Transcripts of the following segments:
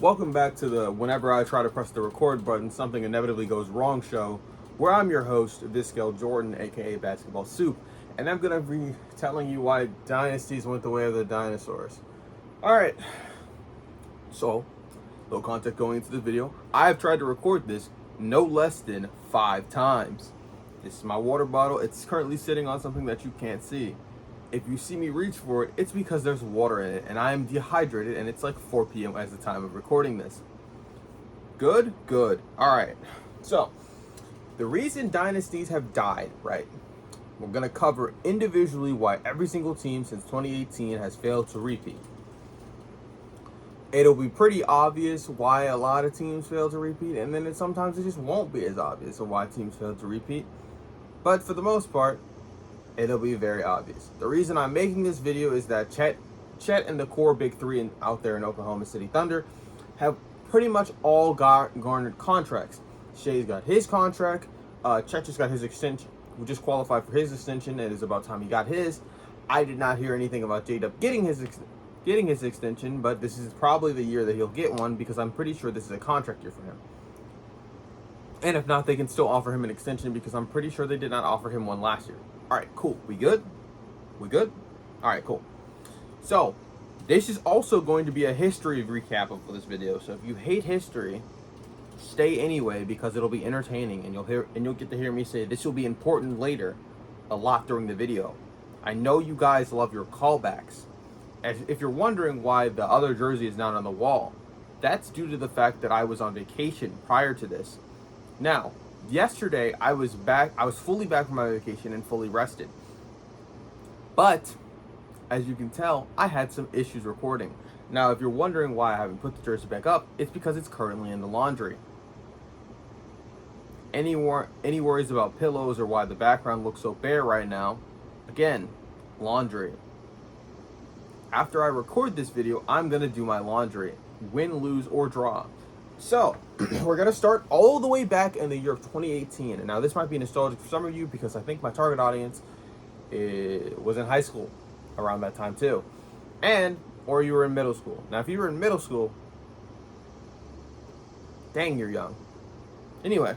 Welcome back to the Whenever I Try to Press the Record Button, Something Inevitably Goes Wrong show, where I'm your host, Viscal Jordan, aka Basketball Soup, and I'm going to be telling you why Dynasties went the way of the Dinosaurs. Alright, so, little context going into the video. I have tried to record this no less than 5 times. This is my water bottle. It's currently sitting on something that you can't see. If you see me reach for it, it's because there's water in it, and I am dehydrated, and it's like 4 p.m. as the time of recording this. Good? Good. Alright, so, the reason Dynasties have died, right? We're going to cover individually why every single team since 2018 has failed to repeat. It'll be pretty obvious why a lot of teams fail to repeat, and then sometimes it just won't be as obvious of why teams fail to repeat. But for the most part, it'll be very obvious. The reason I'm making this video is that Chet and the core big three out there in Oklahoma City Thunder have pretty much all garnered contracts. Shea's got his contract. Chet just got his extension. We just qualified for his extension. It is about time he got his. I did not hear anything about J-Dub getting his extension, but this is probably the year that he'll get one because I'm pretty sure this is a contract year for him. And if not, they can still offer him an extension because I'm pretty sure they did not offer him one last year. Alright, cool. We good? We good? Alright, cool. So, this is also going to be a history recap of this video. So if you hate history, stay anyway because it'll be entertaining and you'll get to hear me say this will be important later a lot during the video. I know you guys love your callbacks. If you're wondering why the other jersey is not on the wall, that's due to the fact that I was on vacation prior to this. Now, yesterday I was fully back from my vacation and fully rested. But, as you can tell, I had some issues recording. Now, if you're wondering why I haven't put the jersey back up, it's because it's currently in the laundry. Any worries about pillows or why the background looks so bare right now? Again, laundry. After I record this video, I'm going to do my laundry. Win, lose, or draw. So, we're going to start all the way back in the year of 2018. And now this might be nostalgic for some of you because I think my target audience was in high school around that time too. Or you were in middle school. Now, if you were in middle school, dang, you're young. Anyway,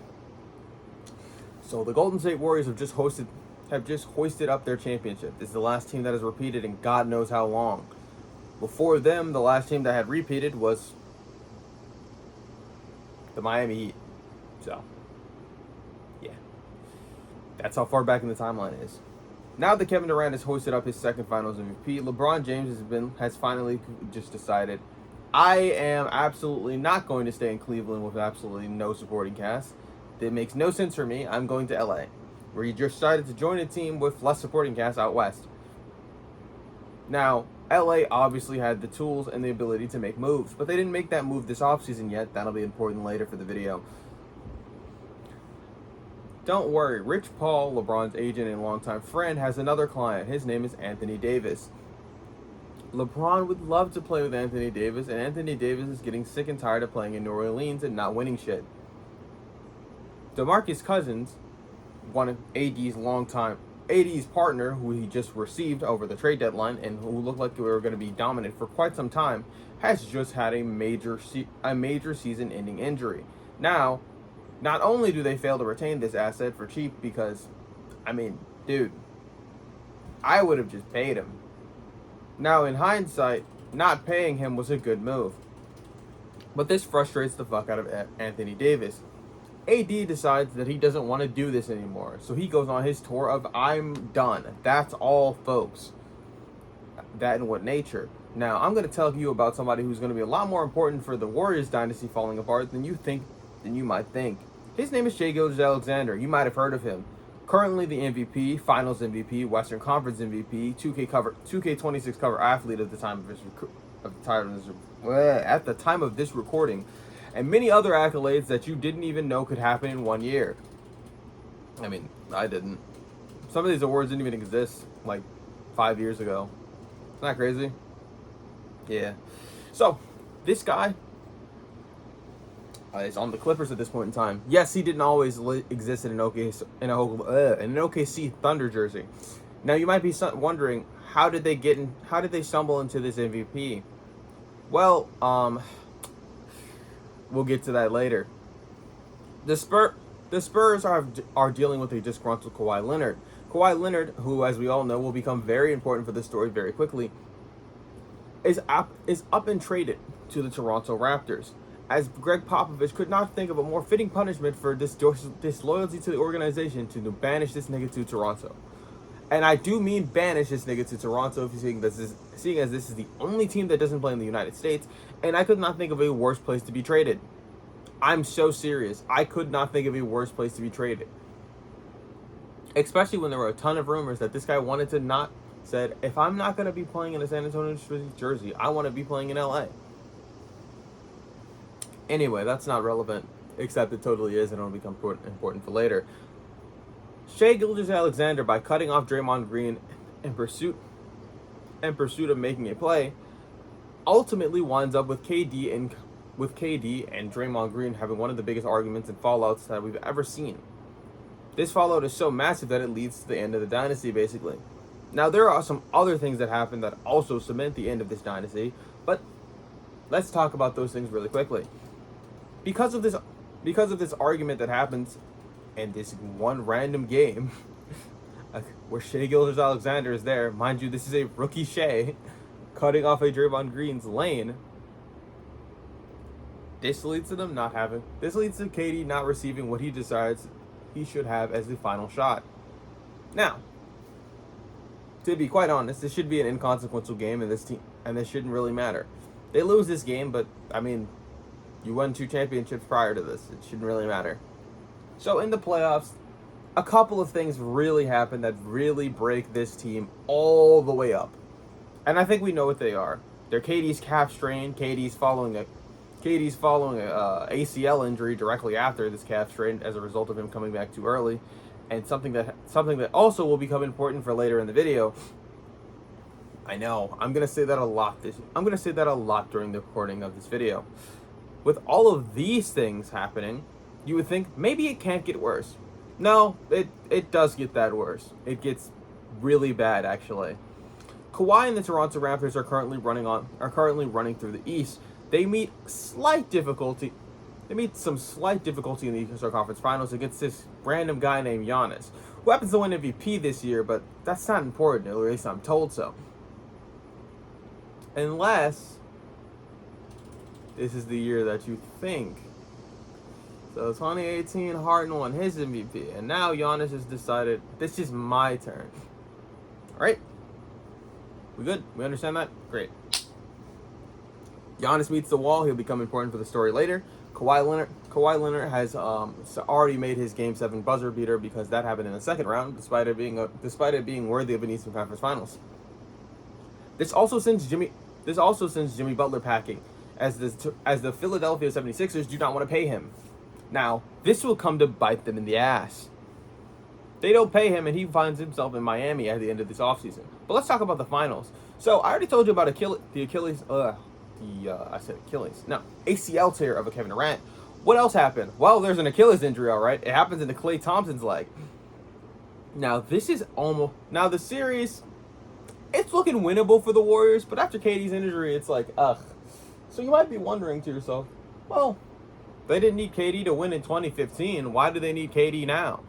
so the Golden State Warriors have just hoisted up their championship. This is the last team that has repeated in God knows how long. Before them, the last team that had repeated was the Miami Heat. So, yeah. That's how far back in the timeline it is. Now that Kevin Durant has hoisted up his second Finals MVP, LeBron James has finally just decided, I am absolutely not going to stay in Cleveland with absolutely no supporting cast. That makes no sense for me. I'm going to LA, where he just decided to join a team with less supporting cast out west. Now, LA obviously had the tools and the ability to make moves, but they didn't make that move this offseason yet. That'll be important later for the video. Don't worry, Rich Paul, LeBron's agent and longtime friend, has another client. His name is Anthony Davis. LeBron would love to play with Anthony Davis, and Anthony Davis is getting sick and tired of playing in New Orleans and not winning shit. DeMarcus Cousins, one of AD's partner, who he just received over the trade deadline and who looked like they were going to be dominant for quite some time, has just had a major season-ending injury. Now, not only do they fail to retain this asset for cheap because, I mean, dude, I would have just paid him. Now, in hindsight, not paying him was a good move. But this frustrates the fuck out of Anthony Davis. AD decides that he doesn't want to do this anymore, so he goes on his tour of I'm done. That's all, folks. That and what nature. Now, I'm going to tell you about somebody who's going to be a lot more important for the Warriors dynasty falling apart than you might think. His name is Shai Gilgeous-Alexander. You might have heard of him. Currently the MVP, Finals MVP, Western Conference MVP, 2K26 cover athlete at the time of this recording, and many other accolades that you didn't even know could happen in 1 year. I mean, I didn't. Some of these awards didn't even exist like 5 years ago. Isn't that crazy? Yeah. So, this guy is on the Clippers at this point in time. Yes, he didn't always exist in an OKC Thunder jersey. Now, you might be wondering, how did they stumble into this MVP? Well, We'll get to that later. The Spurs are dealing with a disgruntled Kawhi Leonard. Kawhi Leonard, who, as we all know, will become very important for this story very quickly, is up and traded to the Toronto Raptors. As Greg Popovich could not think of a more fitting punishment for disloyalty to the organization to banish this nigga to Toronto. And I do mean banish this nigga to Toronto, seeing as this is the only team that doesn't play in the United States, and I could not think of a worse place to be traded. I'm so serious. I could not think of a worse place to be traded. Especially when there were a ton of rumors that this guy wanted to not, said, if I'm not going to be playing in a San Antonio jersey, I want to be playing in LA. Anyway, that's not relevant, except it totally is, and it'll become important for later. Shai Gilgeous-Alexander, by cutting off Draymond Green in pursuit of making a play, ultimately winds up with KD and Draymond Green having one of the biggest arguments and fallouts that we've ever seen. This fallout is so massive that it leads to the end of the dynasty, basically. Now, there are some other things that happen that also cement the end of this dynasty, but let's talk about those things really quickly. Because of this argument that happens in this one random game, where Shai Gilgeous-Alexander is there, mind you, this is a rookie Shai cutting off a Draymond Green's lane. This leads to KD not receiving what he decides he should have as the final shot. Now, to be quite honest, this should be an inconsequential game, and this shouldn't really matter. They lose this game, but I mean, you won 2 championships prior to this. It shouldn't really matter. So in the playoffs, a couple of things really happen that really break this team all the way up. And I think we know what they are. They're KD's calf strain. KD's following a ACL injury directly after this calf strain as a result of him coming back too early, and something that also will become important for later in the video. I know I'm gonna say that a lot during the recording of this video. With all of these things happening, you would think maybe it can't get worse. No, it does get that worse. It gets really bad, actually. Kawhi and the Toronto Raptors are currently running through the East. They meet some slight difficulty in the Eastern Conference Finals against this random guy named Giannis, who happens to win MVP this year, but that's not important, or at least I'm told so. Unless this is the year that you think. So 2018, Harden won his MVP, and now Giannis has decided, this is my turn. All right? We good? We understand that? Great. Giannis meets the wall. He'll become important for the story later. Kawhi Leonard has already made his Game 7 buzzer beater, because that happened in the second round, despite it being worthy of an Eastern Conference Finals. This also sends Jimmy Butler packing, as the Philadelphia 76ers do not want to pay him. Now, this will come to bite them in the ass. They don't pay him, and he finds himself in Miami at the end of this offseason. But let's talk about the finals. So I already told you about ACL tear of a Kevin Durant. What else happened? Well, there's an Achilles injury, all right. It happens in the Klay Thompson's leg. Now, the series, it's looking winnable for the Warriors, but after KD's injury, it's like, ugh. So you might be wondering to yourself, well, they didn't need KD to win in 2015. Why do they need KD now?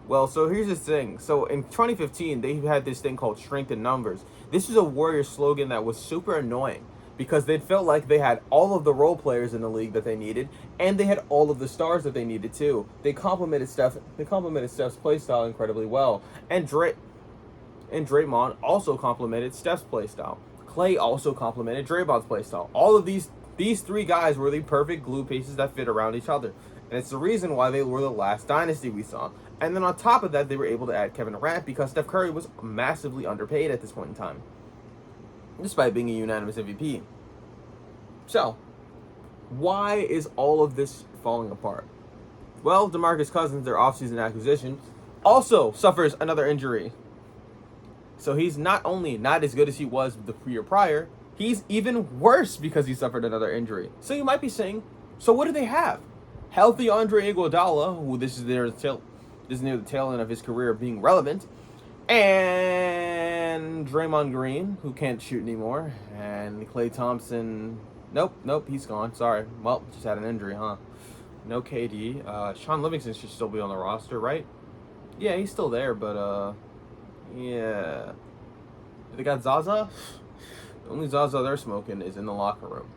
Well, so here's the thing. So in 2015, they had this thing called strength in numbers. This was a Warriors slogan that was super annoying, because they felt like they had all of the role players in the league that they needed, and they had all of the stars that they needed too. They complemented Steph's playstyle incredibly well, and Draymond also complemented Steph's playstyle. Klay also complemented Draymond's playstyle. All of these 3 guys were the perfect glue pieces that fit around each other, and it's the reason why they were the last dynasty we saw. And then on top of that, they were able to add Kevin Durant, because Steph Curry was massively underpaid at this point in time, despite being a unanimous MVP. So, why is all of this falling apart? Well, DeMarcus Cousins, their offseason acquisition, also suffers another injury. So he's not only not as good as he was the year prior, he's even worse because he suffered another injury. So you might be saying, so what do they have? Healthy Andre Iguodala, who this is near the tail end of his career being relevant, and Draymond Green, who can't shoot anymore, and Klay Thompson, Nope, he's gone. Sorry. Well, just had an injury, huh? No KD. Sean Livingston should still be on the roster, right? Yeah, he's still there, but yeah. They got Zaza. The only Zaza they're smoking is in the locker room.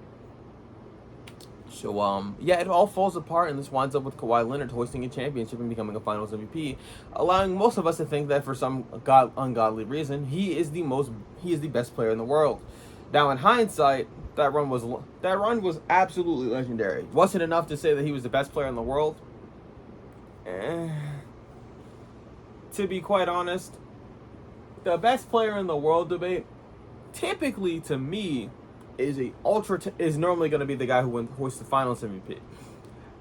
So, yeah, it all falls apart, and this winds up with Kawhi Leonard hoisting a championship and becoming a Finals MVP, allowing most of us to think that for some ungodly reason, he is the best player in the world. Now, in hindsight, that run was absolutely legendary. Was it enough to say that he was the best player in the world? To be quite honest, the best player in the world debate, typically to me, is normally going to be the guy who hoists the Finals MVP.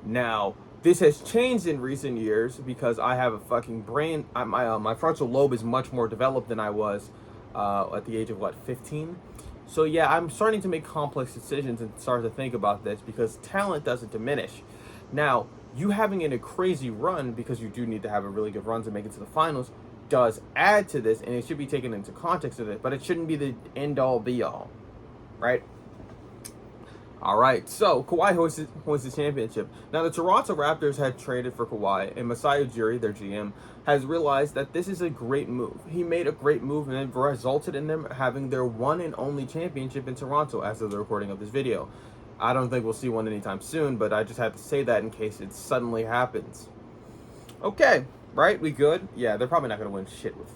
Now, this has changed in recent years because I have a fucking brain. My frontal lobe is much more developed than I was at the age of 15. So yeah, I'm starting to make complex decisions and start to think about this because talent doesn't diminish. Now, you having a crazy run, because you do need to have a really good run to make it to the finals, does add to this, and it should be taken into context of it, but it shouldn't be the end-all be-all, right? All right, so Kawhi hoists the championship. Now, the Toronto Raptors had traded for Kawhi, and Masai Ujiri, their GM, has realized that this is a great move. He made a great move, and it resulted in them having their one and only championship in Toronto as of the recording of this video. I don't think we'll see one anytime soon, but I just had to say that in case it suddenly happens. Okay, right? We good? Yeah, they're probably not going to win shit with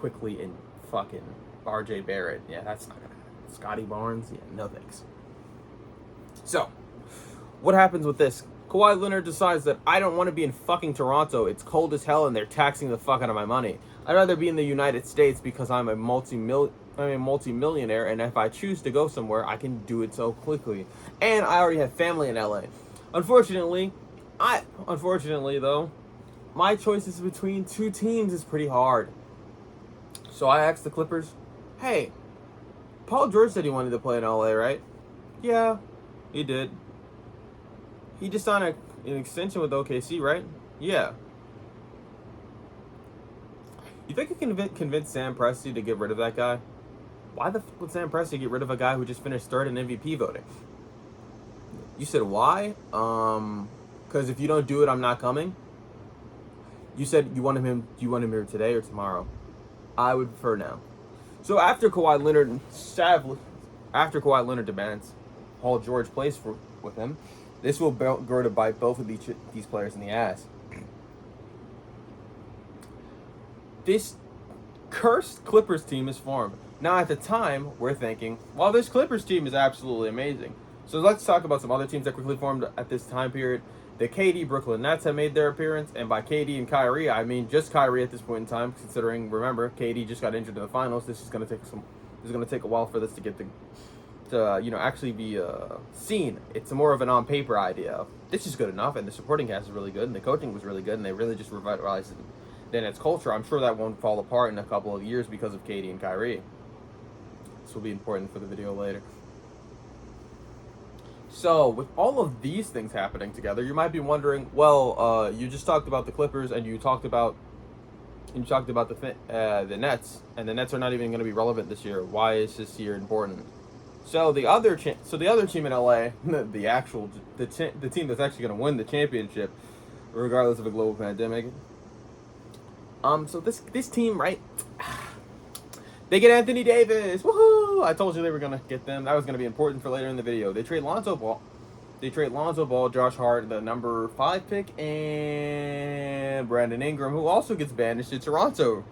Quickly and fucking RJ Barrett. Yeah, that's not going to happen. Scotty Barnes? Yeah, no thanks. So, what happens with this? Kawhi Leonard decides that I don't want to be in fucking Toronto. It's cold as hell and they're taxing the fuck out of my money. I'd rather be in the United States because I'm a multi-millionaire, and if I choose to go somewhere, I can do it so quickly. And I already have family in LA. Unfortunately though, my choices between two teams is pretty hard. So I asked the Clippers, hey, Paul George said he wanted to play in LA, right? Yeah, he did. He just signed an extension with OKC, right? Yeah. You think you can convince Sam Presti to get rid of that guy? Why the fuck would Sam Presti get rid of a guy who just finished third in MVP voting? You said why? Because if you don't do it, I'm not coming. You said you want him here today or tomorrow. I would prefer now. So after Kawhi Leonard demands Paul George plays with him, this will grow to bite both of these players in the ass. This cursed Clippers team is formed. Now, at the time, we're thinking, well, this Clippers team is absolutely amazing. So let's talk about some other teams that quickly formed at this time period. The KD Brooklyn Nets have made their appearance, and by KD and Kyrie, I mean just Kyrie at this point in time. Considering, remember, KD just got injured in the finals. This is going to take a while for this to get to actually be seen. It's more of an on paper idea. This is good enough, and the supporting cast is really good, and the coaching was really good, and they really just revitalized then its culture. I'm sure that won't fall apart in a couple of years because of KD and Kyrie. This will be important for the video later. So, with all of these things happening together, you might be wondering, well, you just talked about the Clippers, and you talked about the Nets, and the Nets are not even going to be relevant this year. Why is this year important? So the other team in LA, the team that's actually going to win the championship, regardless of a global pandemic. So this team, right? They get Anthony Davis. Woohoo! I told you they were gonna get them. That was gonna be important for later in the video. They trade Lonzo Ball, Josh Hart, the number 5 pick, and Brandon Ingram, who also gets banished to Toronto.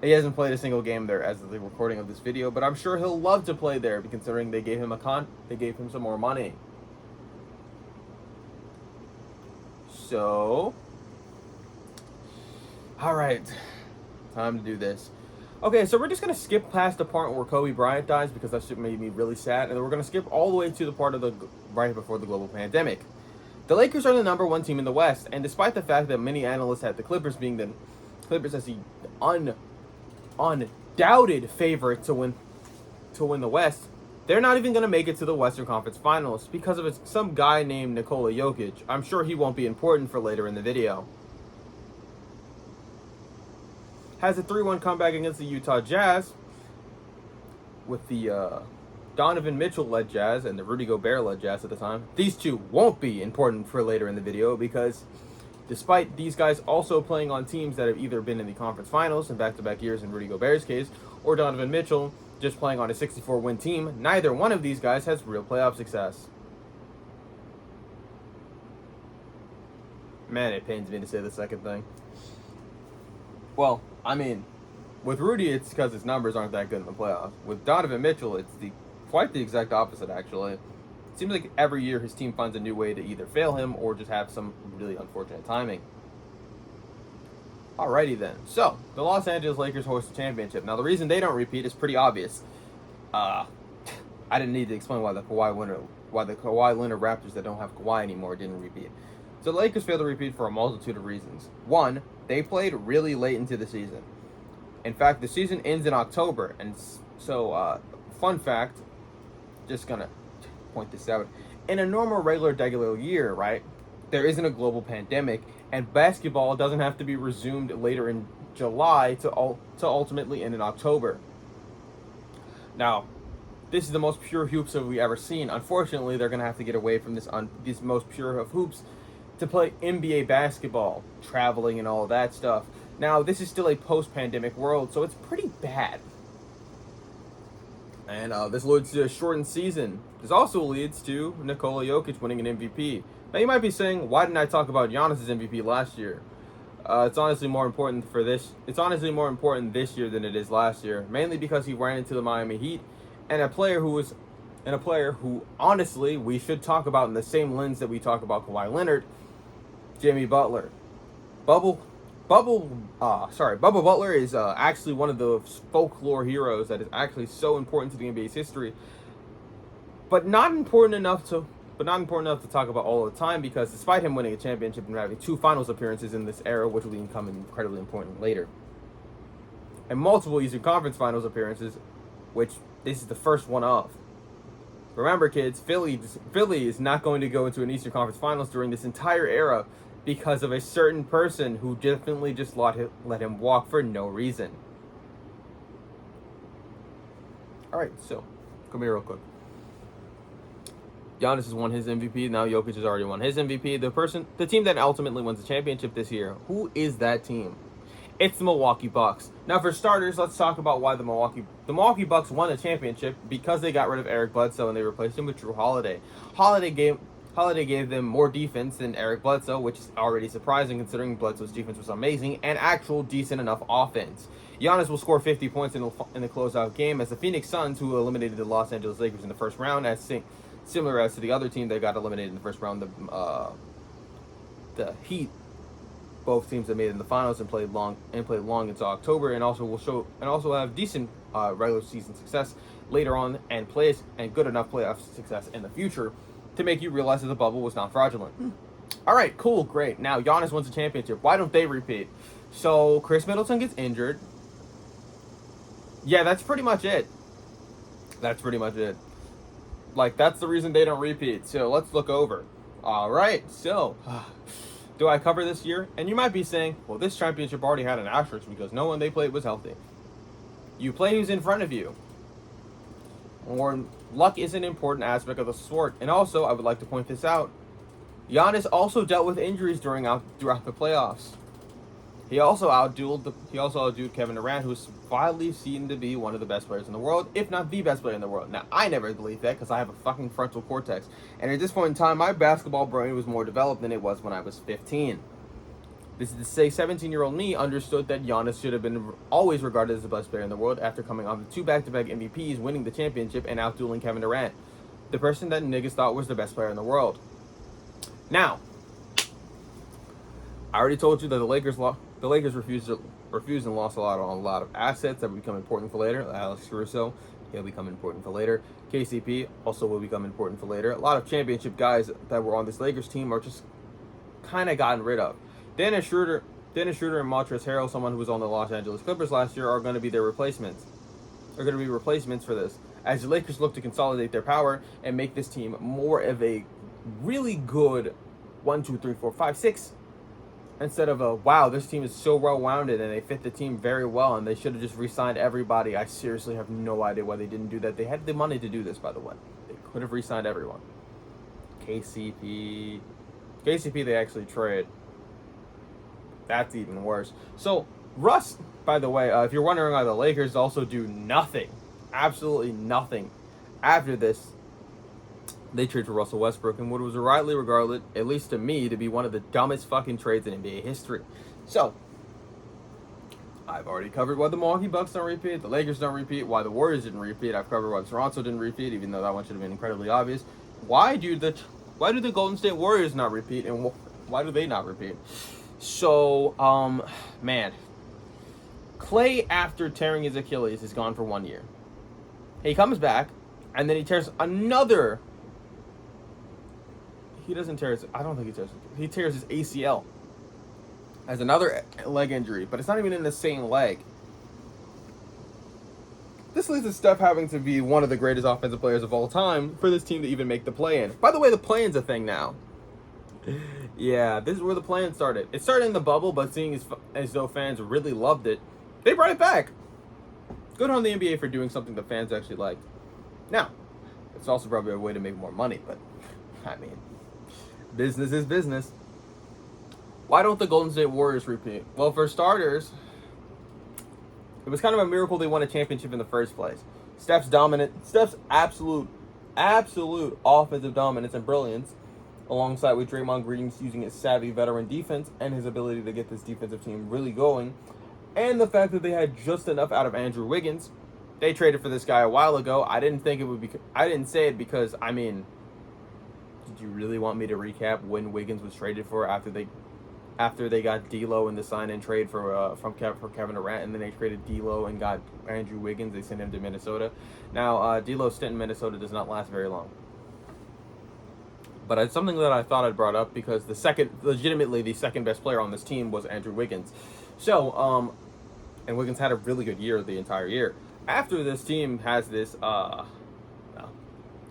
He hasn't played a single game there as of the recording of this video, but I'm sure he'll love to play there, considering they gave him some more money. So, all right, time to do this. Okay, so we're just going to skip past the part where Kobe Bryant dies because that shit made me really sad. And then we're going to skip all the way to the part of right before the global pandemic. The Lakers are the number 1 team in the West. And despite the fact that many analysts had the Clippers being the Clippers as the undoubted favorite to win the West, they're not even going to make it to the Western Conference Finals because of some guy named Nikola Jokic. I'm sure he won't be important for later in the video. Has a 3-1 comeback against the Utah Jazz with the Donovan Mitchell-led Jazz and the Rudy Gobert-led Jazz at the time. These two won't be important for later in the video because despite these guys also playing on teams that have either been in the conference finals in back-to-back years in Rudy Gobert's case, or Donovan Mitchell just playing on a 64-win team, neither one of these guys has real playoff success. Man, it pains me to say the second thing. Well, I mean, with Rudy, it's because his numbers aren't that good in the playoffs. With Donovan Mitchell, it's quite the exact opposite, actually. It seems like every year his team finds a new way to either fail him or just have some really unfortunate timing. Alrighty then. So, the Los Angeles Lakers host the championship. Now, the reason they don't repeat is pretty obvious. I didn't need to explain why the Kawhi Leonard Raptors that don't have Kawhi anymore didn't repeat. So, the Lakers failed to repeat for a multitude of reasons. One, they played really late into the season. In fact, the season ends in October, and so, fun fact, just gonna point this out. In a normal, regular year, right, there isn't a global pandemic, and basketball doesn't have to be resumed later in July to ultimately end in October. Now, this is the most pure hoops that we've ever seen. Unfortunately, they're gonna have to get away from this most pure of hoops to play NBA basketball, traveling and all of that stuff. Now, this is still a post-pandemic world, so it's pretty bad. And this leads to a shortened season. This also leads to Nikola Jokic winning an MVP. Now, you might be saying, why didn't I talk about Giannis' MVP last year? It's honestly more important this year than it is last year, mainly because he ran into the Miami Heat and a player who honestly we should talk about in the same lens that we talk about Kawhi Leonard, Jimmy Butler. Bubba Butler is actually one of the folklore heroes that is actually so important to the NBA's history, but not important enough to talk about all the time, because despite him winning a championship and having 2 finals appearances in this era, which will become incredibly important later, and multiple Eastern Conference Finals appearances, which this is the first one of. Remember, kids, Philly is not going to go into an Eastern Conference Finals during this entire era because of a certain person who definitely just let him walk for no reason. Alright, so, come here real quick. Giannis has won his MVP, now Jokic has already won his MVP. The team that ultimately wins the championship this year, who is that team? It's the Milwaukee Bucks. Now, for starters, let's talk about why the Milwaukee Bucks won the championship, because they got rid of Eric Bledsoe and they replaced him with Drew Holiday. Holiday gave them more defense than Eric Bledsoe, which is already surprising considering Bledsoe's defense was amazing, and actual decent enough offense. Giannis will score 50 points in the closeout game as the Phoenix Suns, who eliminated the Los Angeles Lakers in the first round, similar as to the other team that got eliminated in the first round, the Heat. Both teams that made it in the finals and played long until October, and also have decent regular season success later on, and good enough playoff success in the future to make you realize that the bubble was not fraudulent. All right, cool, great. Now Giannis wins the championship. Why don't they repeat? So Chris Middleton gets injured. Yeah, that's pretty much it. Like, that's the reason they don't repeat. So let's look over. All right, so. Do I cover this year? And you might be saying, well, this championship already had an asterisk because no one they played was healthy. You play who's in front of you. Or luck is an important aspect of the sport. And also, I would like to point this out, Giannis also dealt with injuries throughout the playoffs. He also outdueled Kevin Durant, who is widely seen to be one of the best players in the world, if not the best player in the world. Now, I never believed that because I have a fucking frontal cortex. And at this point in time, my basketball brain was more developed than it was when I was 15. This is to say 17-year-old me understood that Giannis should have been always regarded as the best player in the world after coming off the 2 back-to-back MVPs, winning the championship, and outdueling Kevin Durant, the person that niggas thought was the best player in the world. Now, I already told you that the Lakers refused and lost a lot of assets that would become important for later. Alex Caruso, he'll become important for later. KCP also will become important for later. A lot of championship guys that were on this Lakers team are just kind of gotten rid of. Dennis Schroeder and Montrezl Harrell, someone who was on the Los Angeles Clippers last year, are going to be their replacements. Are going to be replacements for this, as the Lakers look to consolidate their power and make this team more of a really good 1, 2, 3, 4, 5, 6 instead of wow, this team is so well-rounded and they fit the team very well and they should have just re-signed everybody. I seriously have no idea why they didn't do that. They had the money to do this, by the way. They could have re-signed everyone. KCP, they actually trade. That's even worse. So Russ, by the way, if you're wondering why the Lakers also do nothing, absolutely nothing after this, they trade for Russell Westbrook in what was widely regarded, at least to me, to be one of the dumbest fucking trades in NBA history. So, I've already covered why the Milwaukee Bucks don't repeat, the Lakers don't repeat, why the Warriors didn't repeat. I've covered why Toronto didn't repeat, even though that one should have been incredibly obvious. Why do the Golden State Warriors not repeat, and why do they not repeat? So, man, Klay, after tearing his Achilles, is gone for 1 year. He comes back, and then he tears another. He doesn't tear his. I don't think he tears. He tears his ACL. Has another leg injury, but it's not even in the same leg. This leads to Steph having to be one of the greatest offensive players of all time for this team to even make the play-in. By the way, the play-in's a thing now. Yeah, this is where the play-in started. It started in the bubble, but seeing as though fans really loved it, they brought it back. Good on the NBA for doing something the fans actually liked. Now, it's also probably a way to make more money, but I mean, business is business. Why don't the Golden State Warriors repeat? Well, for starters, it was kind of a miracle they won a championship in the first place. Steph's absolute offensive dominance and brilliance, alongside with Draymond Green using his savvy veteran defense and his ability to get this defensive team really going, and the fact that they had just enough out of Andrew Wiggins. They traded for this guy a while ago. I didn't say it because, I mean, did you really want me to recap when Wiggins was traded for after they got D'Lo in the sign-in trade for Kevin Durant, and then they traded D'Lo and got Andrew Wiggins. They sent him to Minnesota. Now, D'Lo's stint in Minnesota does not last very long. But it's something that I thought I'd brought up because legitimately the second best player on this team was Andrew Wiggins. So, and Wiggins had a really good year the entire year. After this team has this, well,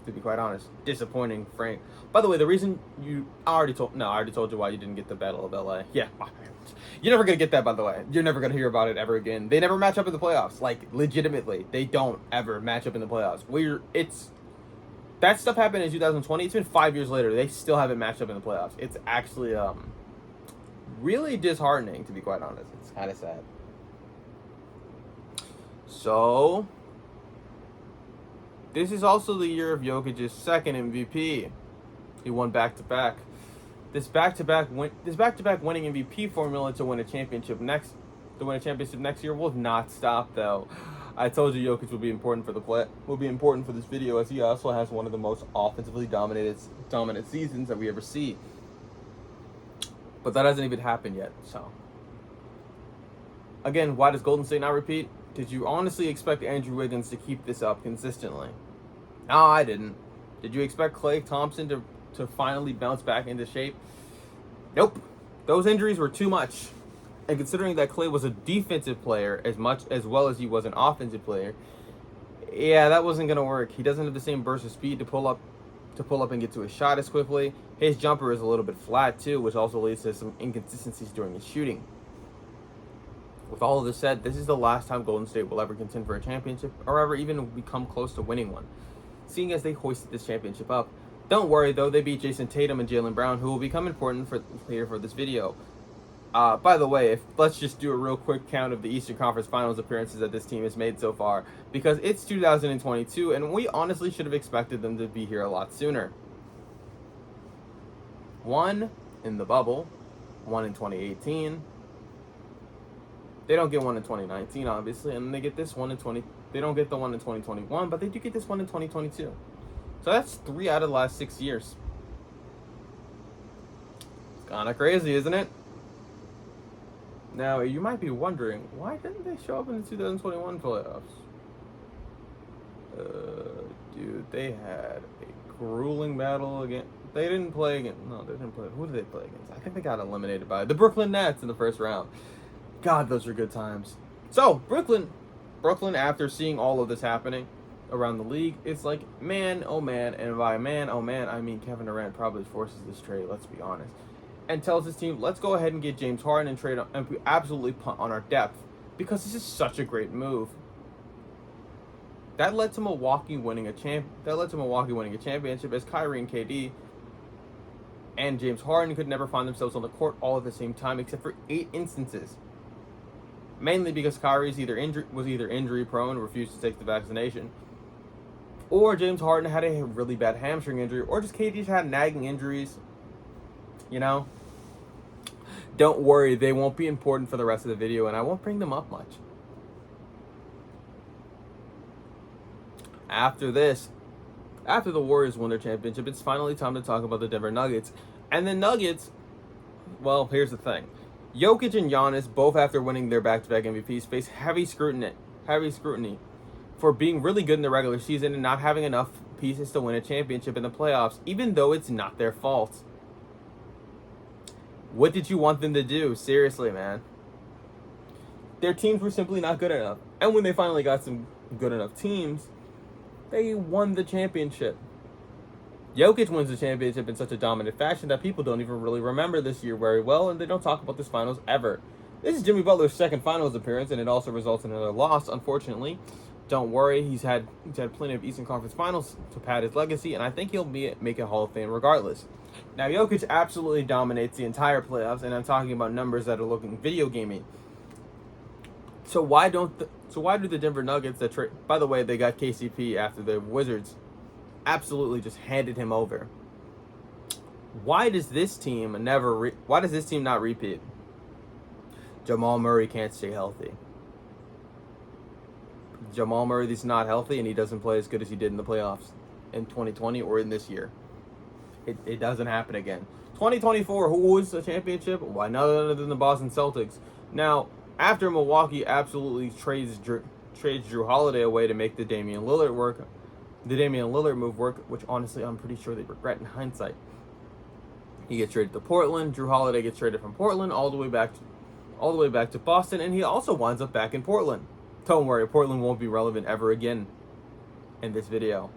to be quite honest, disappointing frame. By the way, the reason I already told you why you didn't get the Battle of LA. Yeah, you're never gonna get that. By the way, you're never gonna hear about it ever again. They never match up in the playoffs. Like, legitimately, they don't ever match up in the playoffs. That stuff happened in 2020. It's been 5 years later. They still haven't matched up in the playoffs. It's actually really disheartening, to be quite honest. It's kind of sad. So, this is also the year of Jokic's second MVP. He won back-to-back. This back-to-back winning MVP formula to win a championship next year will not stop, though. I told you Jokic will be important for this video, as he also has one of the most offensively dominant seasons that we ever see. But that hasn't even happened yet. So, again, why does Golden State not repeat? Did you honestly expect Andrew Wiggins to keep this up consistently? No, I didn't. Did you expect Klay Thompson to finally bounce back into shape? Nope. Those injuries were too much. And considering that Klay was a defensive player as well as he was an offensive player, yeah, that wasn't gonna work. He doesn't have the same burst of speed to pull up and get to his shot as quickly. His jumper is a little bit flat too, which also leads to some inconsistencies during his shooting. With all of this said, this is the last time Golden State will ever contend for a championship or ever even become close to winning one, seeing as they hoisted this championship up. Don't worry though, they beat Jason Tatum and Jaylen Brown, who will become important later for this video. By the way, let's just do a real quick count of the Eastern Conference Finals appearances that this team has made so far, because it's 2022, and we honestly should have expected them to be here a lot sooner. 1 in the bubble, 1 in 2018. They don't get one in 2019, obviously, and they get this one in They don't get the one in 2021, but they do get this one in 2022. So that's 3 out of the last 6 years. It's kind of crazy, isn't it? Now, you might be wondering, why didn't they show up in the 2021 playoffs? Dude, they had a grueling battle again. They didn't play against. No, they didn't play. Who did they play against? I think they got eliminated by the Brooklyn Nets in the first round. God, those are good times. So, Brooklyn, after seeing all of this happening around the league, it's like, man, oh man, and by man, oh man, I mean Kevin Durant probably forces this trade, let's be honest. and tells his team, let's go ahead and get James Harden and trade and we absolutely punt on our depth because this is such a great move. That led to Milwaukee winning a championship as Kyrie and KD and James Harden could never find themselves on the court all at the same time except for 8 instances. Mainly because Kyrie was either injury prone, refused to take the vaccination, or James Harden had a really bad hamstring injury, or just KD just had nagging injuries. You know? Don't worry, they won't be important for the rest of the video, and I won't bring them up much. After the Warriors won their championship, it's finally time to talk about the Denver Nuggets. And the Nuggets, well, here's the thing. Jokic and Giannis, both after winning their back-to-back MVPs, face heavy scrutiny for being really good in the regular season and not having enough pieces to win a championship in the playoffs, even though it's not their fault. What did you want them to do? Seriously, man. Their teams were simply not good enough. And when they finally got some good enough teams, they won the championship. Jokic wins the championship in such a dominant fashion that people don't even really remember this year very well, and they don't talk about this finals ever. This is Jimmy Butler's second finals appearance, and it also results in another loss, unfortunately. Don't worry, he's had plenty of Eastern Conference finals to pad his legacy, and I think he'll make a Hall of Fame regardless. Now, Jokic absolutely dominates the entire playoffs, and I'm talking about numbers that are looking video gaming. So why do the Denver Nuggets by the way, they got KCP after the Wizards absolutely just handed him over. Why does this team not repeat? Jamal Murray can't stay healthy. Jamal Murray is not healthy, and he doesn't play as good as he did in the playoffs in 2020 or in this year. It doesn't happen again. 2024, who wins the championship? Why none other than the Boston Celtics. Now, after Milwaukee absolutely trades Drew Holiday away to make the Damian Lillard move work, which honestly I'm pretty sure they regret in hindsight. He gets traded to Portland. Drew Holiday gets traded from Portland all the way back to Boston, and he also winds up back in Portland. Don't worry, Portland won't be relevant ever again in this video,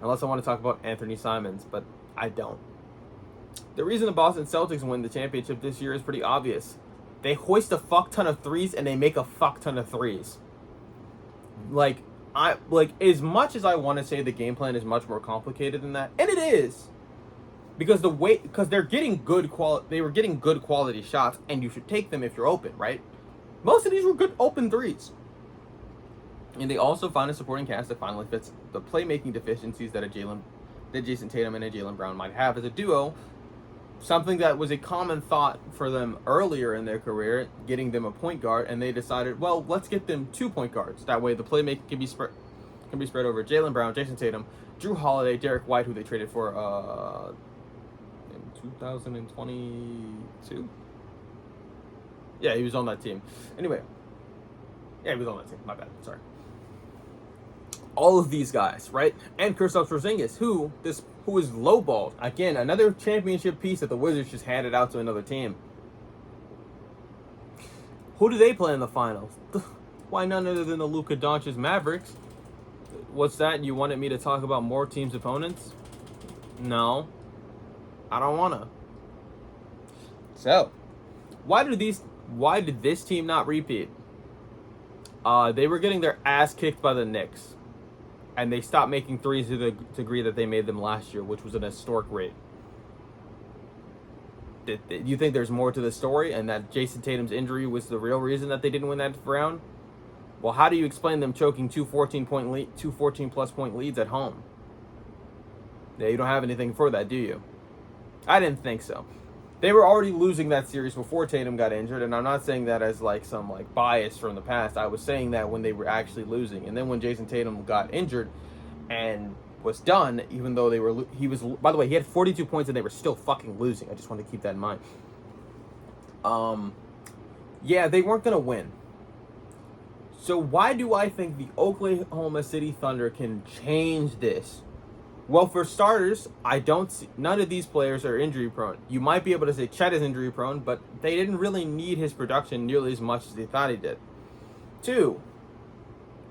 unless I want to talk about Anthony Simons, but I don't. The reason the Boston Celtics win the championship this year is pretty obvious. They hoist a fuck ton of threes and they make a fuck ton of threes. As much as I want to say the game plan is much more complicated than that, and it is, because they're getting good quality shots, and you should take them if you're open, right? Most of these were good open threes. And they also find a supporting cast that finally fits the playmaking deficiencies that Jason Tatum and a Jaylen Brown might have as a duo. Something that was a common thought for them earlier in their career, getting them a point guard, and they decided, well, let's get them 2 point guards. That way the playmaking can be spread over Jaylen Brown, Jason Tatum, Drew Holiday, Derek White, who they traded for in 2022. Yeah, he was on that team. Anyway, yeah, he was on that team. My bad. Sorry. All of these guys, right? And Kristaps Porzingis, who is lowballed. Again, another championship piece that the Wizards just handed out to another team. Who do they play in the finals? Why none other than the Luka Doncic Mavericks? What's that? You wanted me to talk about more teams' opponents? No. I don't wanna. So, why did this team not repeat? They were getting their ass kicked by the Knicks. And they stopped making threes to the degree that they made them last year, which was an historic rate. You think there's more to the story, and that Jason Tatum's injury was the real reason that they didn't win that round? Well, how do you explain them choking two 14-plus point leads at home? Yeah, you don't have anything for that, do you? I didn't think so. They were already losing that series before Tatum got injured, and I'm not saying that as some bias from the past. I was saying that when they were actually losing, and then when Jason Tatum got injured and was done, even though by the way, he had 42 points and they were still fucking losing. I just want to keep that in mind. Yeah, they weren't gonna win. So why do I think the Oklahoma City Thunder can change this? Well, for starters, none of these players are injury prone. You might be able to say Chet is injury prone, but they didn't really need his production nearly as much as they thought he did. 2,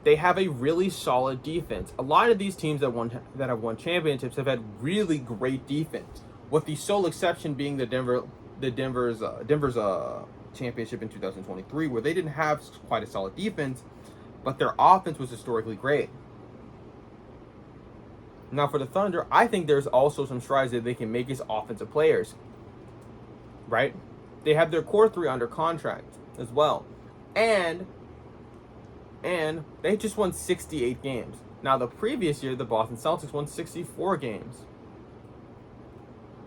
they have a really solid defense. A lot of these teams that have won championships have had really great defense, with the sole exception being the Denver Denver's championship in 2023, where they didn't have quite a solid defense, but their offense was historically great. Now for the Thunder, I think there's also some strides that they can make as offensive players. Right? They have their core three under contract as well. And they just won 68 games. Now the previous year, the Boston Celtics won 64 games.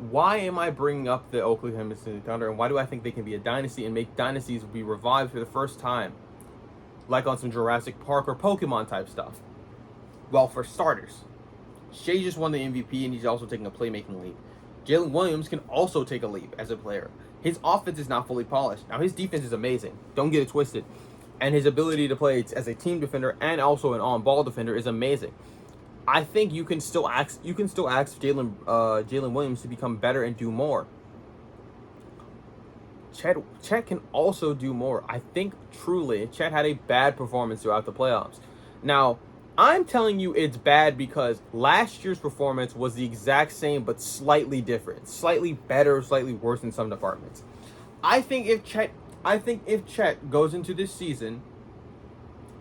Why am I bringing up the Oklahoma City Thunder, and why do I think they can be a dynasty and make dynasties be revived for the first time? Like on some Jurassic Park or Pokemon type stuff. Well, for starters, Shea just won the MVP, and he's also taking a playmaking leap. Jalen Williams can also take a leap as a player. His offense is not fully polished. Now, his defense is amazing. Don't get it twisted. And his ability to play as a team defender and also an on-ball defender is amazing. I think you can still ask Jalen Williams to become better and do more. Chet can also do more. I think truly Chet had a bad performance throughout the playoffs. Now, I'm telling you it's bad because last year's performance was the exact same but slightly different. Slightly better, slightly worse in some departments. I think if Chet goes into this season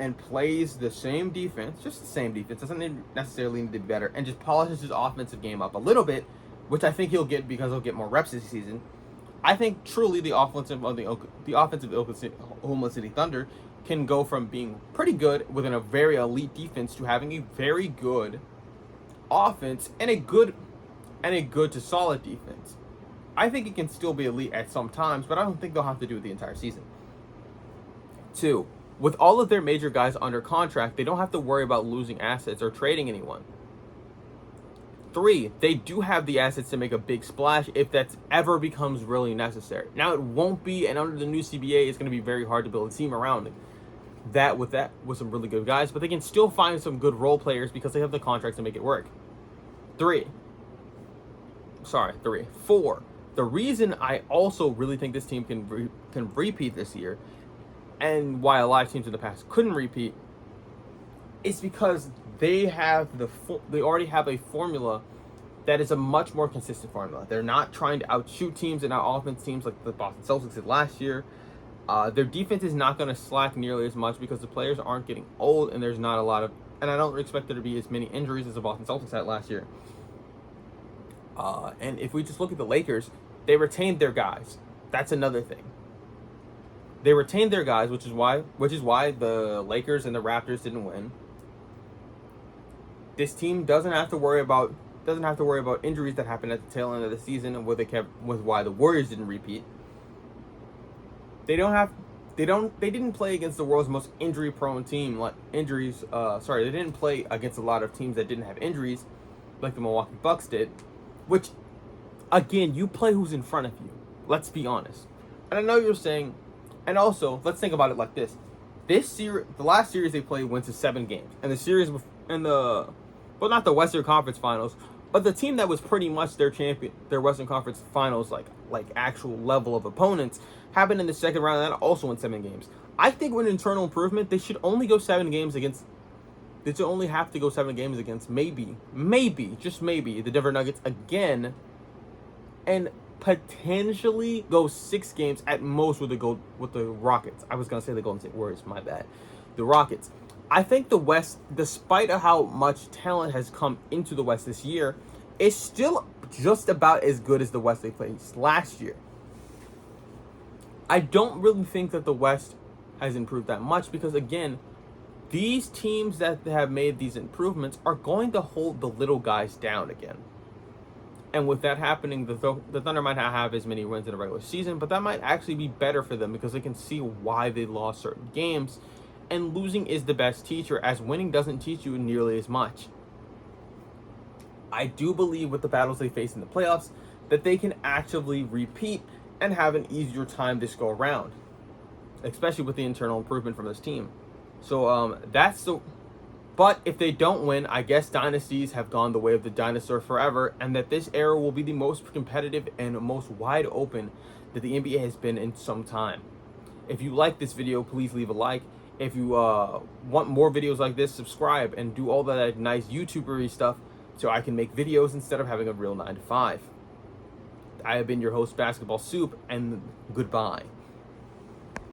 and plays the same defense, just the same defense, doesn't necessarily need to be better, and just polishes his offensive game up a little bit, which I think he'll get because he'll get more reps this season, I think truly the offensive Oklahoma City Thunder can go from being pretty good within a very elite defense to having a very good offense and a good to solid defense. I think it can still be elite at some times, but I don't think they'll have to do it the entire season. 2, with all of their major guys under contract, they don't have to worry about losing assets or trading anyone. 3, they do have the assets to make a big splash if that ever becomes really necessary. Now it won't be, and under the new CBA, it's going to be very hard to build a team around it. With some really good guys, but they can still find some good role players because they have the contracts to make it work. 4. The reason I also really think this team can repeat this year, and why a lot of teams in the past couldn't repeat, is because they already have a formula that is a much more consistent formula. They're not trying to outshoot teams and out-offense teams like the Boston Celtics did last year. Their defense is not going to slack nearly as much because the players aren't getting old, and there's not a lot of, and I don't expect there to be as many injuries as the Boston Celtics had last year. And if we just look at the Lakers, they retained their guys. That's another thing. They retained their guys, which is why the Lakers and the Raptors didn't win. This team doesn't have to worry about injuries that happened at the tail end of the season, and why the Warriors didn't repeat. They didn't play against the world's most injury-prone team. They didn't play against a lot of teams that didn't have injuries, like the Milwaukee Bucks did. Which, again, you play who's in front of you. Let's be honest. And I know you're saying, and also let's think about it like this: the last series they played went to 7 games, and the series not the Western Conference Finals, but the team that was pretty much their champion, their Western Conference Finals, like actual level of opponents, happened in the second round, and that also went 7 games. I think with internal improvement, they should only go 7 games against. They should only have to go 7 games against maybe, just maybe, the Denver Nuggets again, and potentially go 6 games at most with the Rockets. I was gonna say the Golden State Warriors, my bad. The Rockets. I think the West, despite how much talent has come into the West this year, is still just about as good as the West they faced last year. I don't really think that the West has improved that much because, again, these teams that have made these improvements are going to hold the little guys down again. And with that happening, the Thunder might not have as many wins in a regular season, but that might actually be better for them because they can see why they lost certain games. And losing is the best teacher, as winning doesn't teach you nearly as much. I do believe with the battles they face in the playoffs that they can actively repeat and have an easier time this go around, especially with the internal improvement from this team. So but if they don't win, I guess dynasties have gone the way of the dinosaur forever, and that this era will be the most competitive and most wide open that the NBA has been in some time. If you like this video, please leave a like. If you want more videos like this, subscribe and do all that nice YouTuber-y stuff so I can make videos instead of having a real 9 to 5. I have been your host, Basketball Soup, and goodbye.